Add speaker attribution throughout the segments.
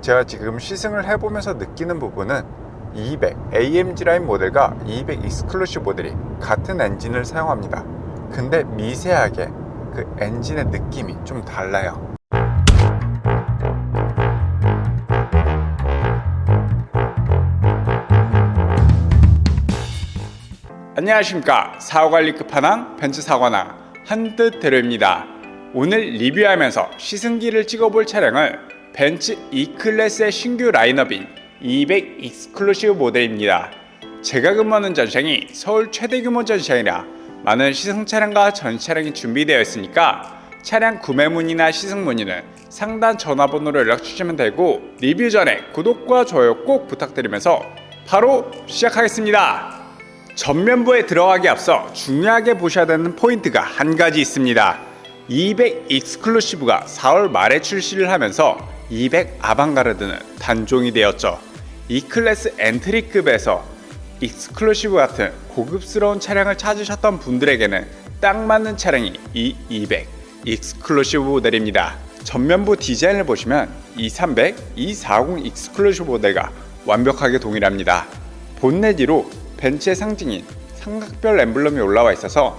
Speaker 1: 제가 지금 시승을 해보면서 느끼는 부분은 200 AMG 라인 모델과 200 익스클루시브 모델이 같은 엔진을 사용합니다. 근데 미세하게 그 엔진의 느낌이 좀 달라요. 안녕하십니까, 사고관리 끝판왕 벤츠 사관왕 한뜻대로입니다. 오늘 리뷰하면서 시승기를 찍어볼 차량은 벤츠 E클래스의 신규 라인업인 200 익스클루시브 모델입니다. 제가 근무하는 전시장이 서울 최대 규모 전시장이라 많은 시승 차량과 전시 차량이 준비되어 있으니까 차량 구매 문의나 시승 문의는 상단 전화번호로 연락 주시면 되고, 리뷰 전에 구독과 좋아요 꼭 부탁드리면서 바로 시작하겠습니다. 전면부에 들어가기 앞서 중요하게 보셔야 되는 포인트가 한 가지 있습니다. 200 익스클루시브가 4월 말에 출시를 하면서 200 아방가르드는 단종이 되었죠. E클래스 엔트리급에서 익스클루시브 같은 고급스러운 차량을 찾으셨던 분들에게는 딱 맞는 차량이 이 200 익스클루시브 모델입니다. 전면부 디자인을 보시면 2300, 240 익스클루시브 모델과 완벽하게 동일합니다. 본넷 위로 벤츠의 상징인 삼각별 엠블럼이 올라와 있어서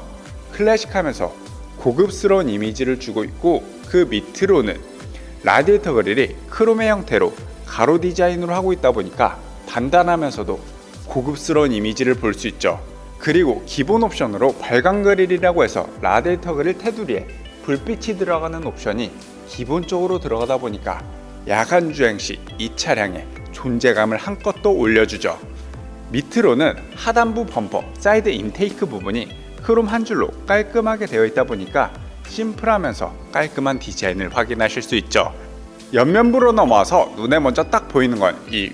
Speaker 1: 클래식하면서 고급스러운 이미지를 주고 있고, 그 밑으로는 라디에이터 그릴이 크롬의 형태로 가로 디자인으로 하고 있다 보니까 단단하면서도 고급스러운 이미지를 볼 수 있죠. 그리고 기본 옵션으로 발광 그릴이라고 해서 라디에이터 그릴 테두리에 불빛이 들어가는 옵션이 기본적으로 들어가다 보니까 야간 주행 시 이 차량의 존재감을 한껏 더 올려주죠. 밑으로는 하단부 범퍼, 사이드 인테이크 부분이 크롬 한 줄로 깔끔하게 되어 있다 보니까 심플하면서 깔끔한 디자인을 확인하실 수 있죠. 옆면부로 넘어와서 눈에 먼저 딱 보이는 건 이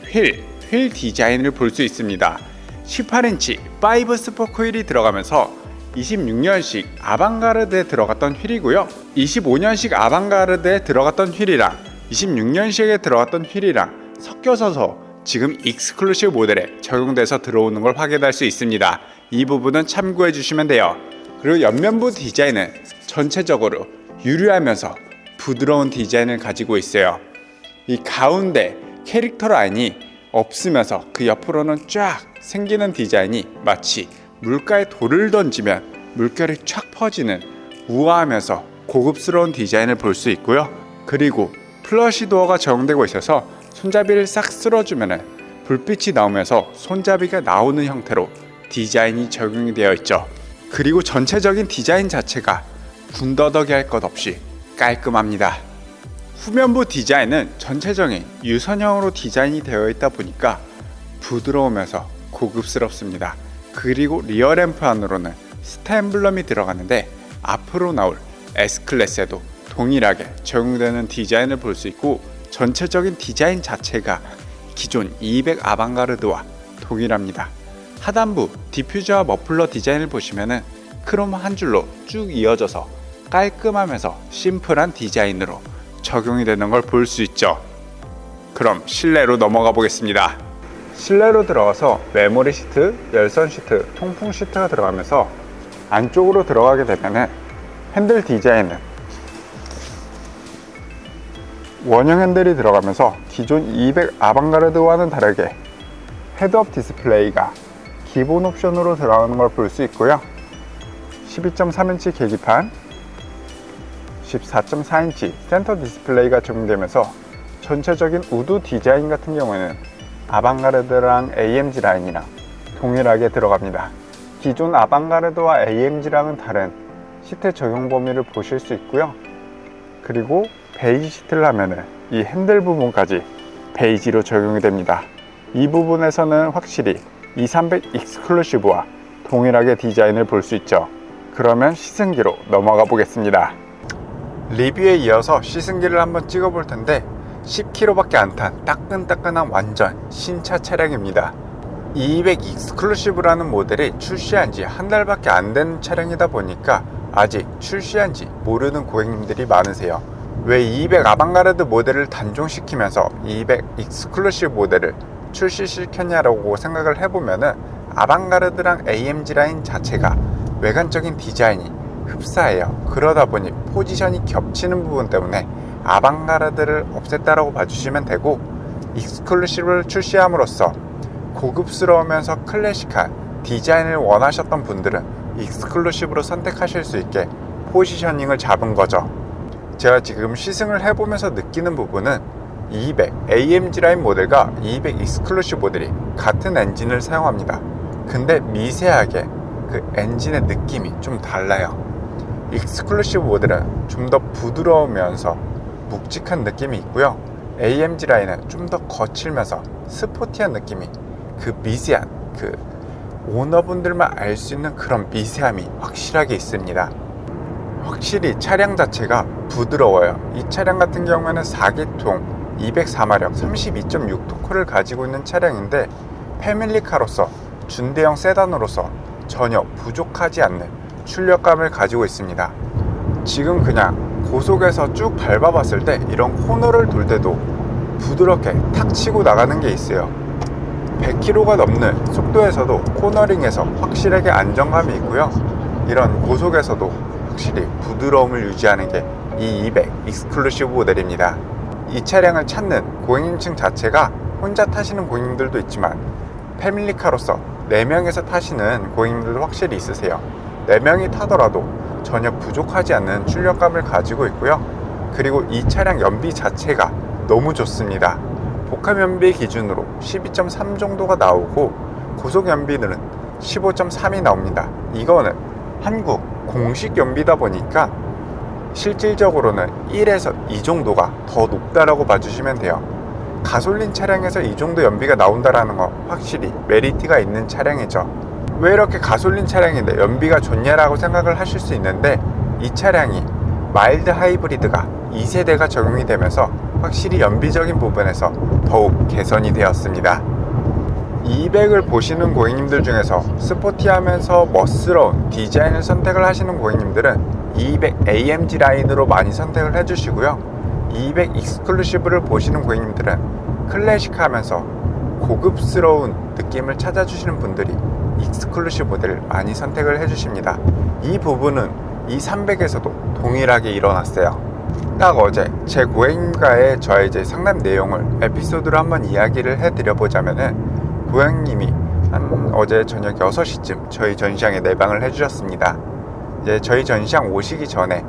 Speaker 1: 휠 디자인을 볼 수 있습니다. 18인치 5 스포크 휠이 들어가면서 26년식 아방가르드에 들어갔던 휠이고요. 25년식 아방가르드에 들어갔던 휠이랑 26년식에 들어갔던 휠이랑 섞여서 지금 익스클루시브 모델에 적용돼서 들어오는 걸 확인할 수 있습니다. 이 부분은 참고해 주시면 돼요. 그리고 옆면부 디자인은 전체적으로 유려하면서 부드러운 디자인을 가지고 있어요. 이 가운데 캐릭터 라인이 없으면서 그 옆으로는 쫙 생기는 디자인이 마치 물가에 돌을 던지면 물결이 촥 퍼지는 우아하면서 고급스러운 디자인을 볼 수 있고요. 그리고 플러시 도어가 적용되고 있어서 손잡이를 싹 쓸어주면 불빛이 나오면서 손잡이가 나오는 형태로 디자인이 적용이 되어 있죠. 그리고 전체적인 디자인 자체가 군더더기 할 것 없이 깔끔합니다. 후면부 디자인은 전체적인 유선형으로 디자인이 되어 있다 보니까 부드러우면서 고급스럽습니다. 그리고 리어 램프 안으로는 스타 엠블럼이 들어가는데 앞으로 나올 S클래스에도 동일하게 적용되는 디자인을 볼 수 있고, 전체적인 디자인 자체가 기존 200 아방가르드와 동일합니다. 하단부 디퓨저와 머플러 디자인을 보시면은 크롬 한 줄로 쭉 이어져서 깔끔하면서 심플한 디자인으로 적용이 되는 걸 볼 수 있죠. 그럼 실내로 넘어가 보겠습니다. 실내로 들어가서 메모리 시트, 열선 시트, 통풍 시트가 들어가면서 안쪽으로 들어가게 되면은 핸들 디자인은 원형 핸들이 들어가면서 기존 200 아방가르드와는 다르게 헤드업 디스플레이가 기본 옵션으로 들어가는 걸 볼 수 있고요. 12.3인치 계기판, 14.4인치 센터 디스플레이가 적용되면서 전체적인 우드 디자인 같은 경우에는 아방가르드랑 AMG 라인이랑 동일하게 들어갑니다. 기존 아방가르드와 AMG랑은 다른 시트 적용 범위를 보실 수 있고요. 그리고 베이지 시트를 하면은 이 핸들 부분까지 베이지로 적용이 됩니다. 이 부분에서는 확실히 2300 익스클루시브와 동일하게 디자인을 볼 수 있죠. 그러면 시승기로 넘어가 보겠습니다. 리뷰에 이어서 시승기를 한번 찍어 볼 텐데 10km밖에 안 탄 따끈따끈한 완전 신차 차량입니다. 200 익스클루시브라는 모델이 출시한 지 한 달밖에 안 된 차량이다 보니까 아직 출시한 지 모르는 고객님들이 많으세요. 왜 200 아방가르드 모델을 단종시키면서 200 익스클루시브 모델을 출시시켰냐라고 생각을 해보면은 아방가르드랑 AMG 라인 자체가 외관적인 디자인이 흡사해요. 그러다 보니 포지션이 겹치는 부분 때문에 아방가르드를 없앴다라고 봐주시면 되고, 익스클루시브를 출시함으로써 고급스러우면서 클래식한 디자인을 원하셨던 분들은 익스클루시브로 선택하실 수 있게 포지셔닝을 잡은 거죠. 제가 지금 시승을 해보면서 느끼는 부분은 200 AMG 라인 모델과 200 익스클루시브 모델이 같은 엔진을 사용합니다. 근데 미세하게 그 엔진의 느낌이 좀 달라요. 익스클루시브 모델은 좀 더 부드러우면서 묵직한 느낌이 있고요. AMG 라인은 좀 더 거칠면서 스포티한 느낌이, 그 미세한, 그 오너분들만 알 수 있는 그런 미세함이 확실하게 있습니다. 확실히 차량 자체가 부드러워요. 이 차량 같은 경우에는 4기통 204마력 32.6토크를 가지고 있는 차량인데, 패밀리카로서 준대형 세단으로서 전혀 부족하지 않는 출력감을 가지고 있습니다. 지금 그냥 고속에서 쭉 밟아봤을 때 이런 코너를 돌 때도 부드럽게 탁 치고 나가는 게 있어요. 100km가 넘는 속도에서도 코너링에서 확실하게 안정감이 있고요. 이런 고속에서도 확실히 부드러움을 유지하는 게 이 200 익스클루시브 모델입니다. 이 차량을 찾는 고객님층 자체가 혼자 타시는 고객님들도 있지만 패밀리카로서 4명에서 타시는 고객님들도 확실히 있으세요. 4명이 타더라도 전혀 부족하지 않는 출력감을 가지고 있고요. 그리고 이 차량 연비 자체가 너무 좋습니다. 복합 연비 기준으로 12.3 정도가 나오고 고속 연비는 15.3이 나옵니다. 이거는 한국 공식 연비다 보니까 실질적으로는 1에서 2 정도가 더 높다라고 봐주시면 돼요. 가솔린 차량에서 이 정도 연비가 나온다라는 건 확실히 메리트가 있는 차량이죠. 왜 이렇게 가솔린 차량인데 연비가 좋냐라고 생각을 하실 수 있는데, 이 차량이 마일드 하이브리드가 2세대가 적용이 되면서 확실히 연비적인 부분에서 더욱 개선이 되었습니다. 200을 보시는 고객님들 중에서 스포티하면서 멋스러운 디자인을 선택을 하시는 고객님들은 200 AMG 라인으로 많이 선택을 해주시고요. 200 익스클루시브를 보시는 고객님들은 클래식하면서 고급스러운 느낌을 찾아주시는 분들이 익스클루시브 모델을 많이 선택을 해주십니다. 이 부분은 이 300에서도 동일하게 일어났어요. 딱 어제 제 고객님과의 저의 이제 상담 내용을 에피소드로 한번 이야기를 해드려보자면은, 고객님이 어제 저녁 6시쯤 저희 전시장에 내방을 해주셨습니다. 이제 저희 전시장 오시기 전에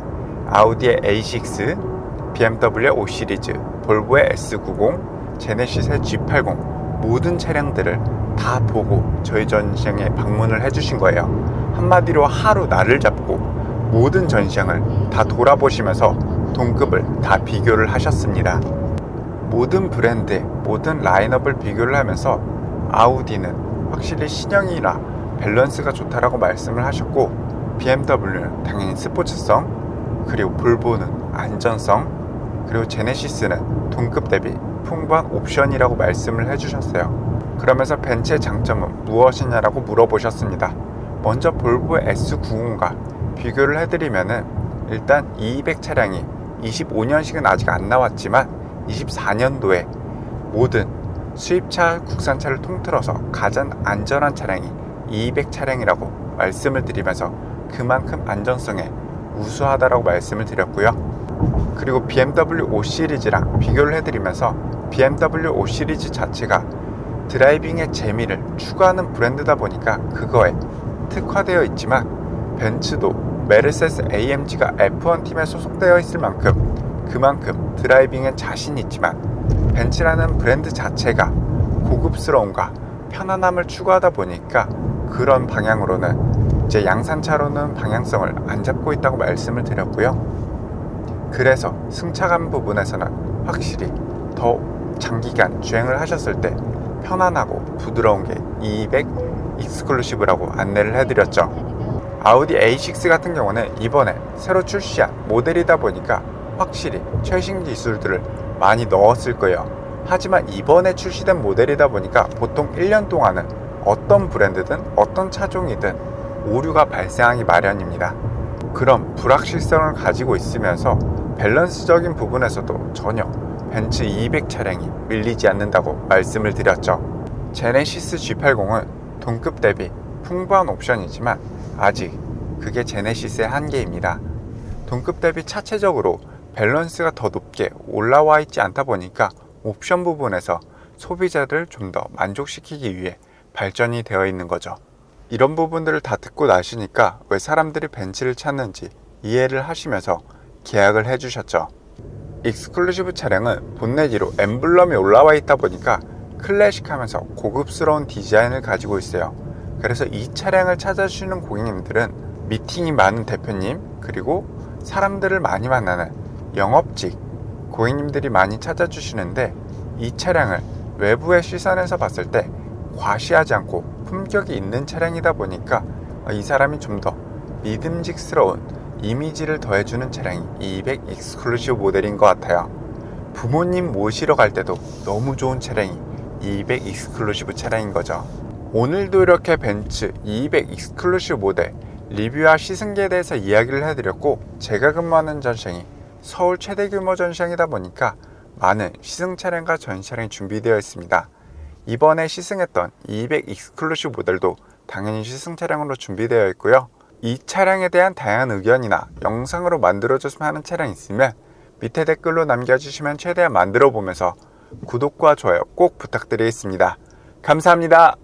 Speaker 1: 아우디의 A6, BMW의 5 시리즈, 볼보의 S90, 제네시스의 G80 모든 차량들을 다 보고 저희 전시장에 방문을 해주신 거예요. 한마디로 하루 날을 잡고 모든 전시장을 다 돌아보시면서 동급을 다 비교를 하셨습니다. 모든 브랜드, 모든 라인업을 비교를 하면서 아우디는 확실히 신형이라 밸런스가 좋다라고 말씀을 하셨고, BMW는 당연히 스포츠성, 그리고 볼보는 안전성, 그리고 제네시스는 동급 대비 풍부한 옵션이라고 말씀을 해주셨어요. 그러면서 벤츠의 장점은 무엇이냐라고 물어보셨습니다. 먼저 볼보의 S90과 비교를 해드리면은, 일단 200 차량이 25년식은 아직 안 나왔지만 24년도에 모든 수입차, 국산차를 통틀어서 가장 안전한 차량이 200 차량이라고 말씀을 드리면서 그만큼 안전성에 우수하다라고 말씀을 드렸고요. 그리고 BMW 5 시리즈랑 비교를 해드리면서 BMW 5 시리즈 자체가 드라이빙의 재미를 추구하는 브랜드다 보니까 그거에 특화되어 있지만, 벤츠도 메르세스 AMG가 F1 팀에 소속되어 있을 만큼 그만큼 드라이빙에 자신이 있지만, 벤츠라는 브랜드 자체가 고급스러움과 편안함을 추구하다 보니까 그런 방향으로는 이제 양산차로는 방향성을 안 잡고 있다고 말씀을 드렸고요. 그래서 승차감 부분에서는 확실히 더 장기간 주행을 하셨을 때 편안하고 부드러운 게 200 익스클루시브라고 안내를 해드렸죠. 아우디 A6 같은 경우는 이번에 새로 출시한 모델이다 보니까 확실히 최신 기술들을 많이 넣었을 거예요. 하지만 이번에 출시된 모델이다 보니까 보통 1년 동안은 어떤 브랜드든 어떤 차종이든 오류가 발생하기 마련입니다. 그럼 불확실성을 가지고 있으면서 밸런스적인 부분에서도 전혀 벤츠 200 차량이 밀리지 않는다고 말씀을 드렸죠. 제네시스 G80은 동급 대비 풍부한 옵션이지만 아직 그게 제네시스의 한계입니다. 동급 대비 차체적으로 밸런스가 더 높게 올라와 있지 않다 보니까 옵션 부분에서 소비자를 좀 더 만족시키기 위해 발전이 되어 있는 거죠. 이런 부분들을 다 듣고 나시니까 왜 사람들이 벤츠를 찾는지 이해를 하시면서 계약을 해주셨죠. 익스클루시브 차량은 본넷 위로 엠블럼이 올라와 있다 보니까 클래식하면서 고급스러운 디자인을 가지고 있어요. 그래서 이 차량을 찾아주시는 고객님들은 미팅이 많은 대표님, 그리고 사람들을 많이 만나는 영업직 고객님들이 많이 찾아주시는데, 이 차량을 외부의 시선에서 봤을 때 과시하지 않고 품격이 있는 차량이다 보니까 이 사람이 좀 더 믿음직스러운 이미지를 더해주는 차량이 200 익스클루시브 모델인 것 같아요. 부모님 모시러 갈 때도 너무 좋은 차량이 200 익스클루시브 차량인 거죠. 오늘도 이렇게 벤츠 200 익스클루시브 모델 리뷰와 시승기에 대해서 이야기를 해드렸고, 제가 근무하는 전시장이 서울 최대 규모 전시장이다 보니까 많은 시승 차량과 전시 차량이 준비되어 있습니다. 이번에 시승했던 200 익스클루시브 모델도 당연히 시승 차량으로 준비되어 있고요. 이 차량에 대한 다양한 의견이나 영상으로 만들어줬으면 하는 차량 있으면 밑에 댓글로 남겨주시면 최대한 만들어 보면서 구독과 좋아요 꼭 부탁드리겠습니다. 감사합니다.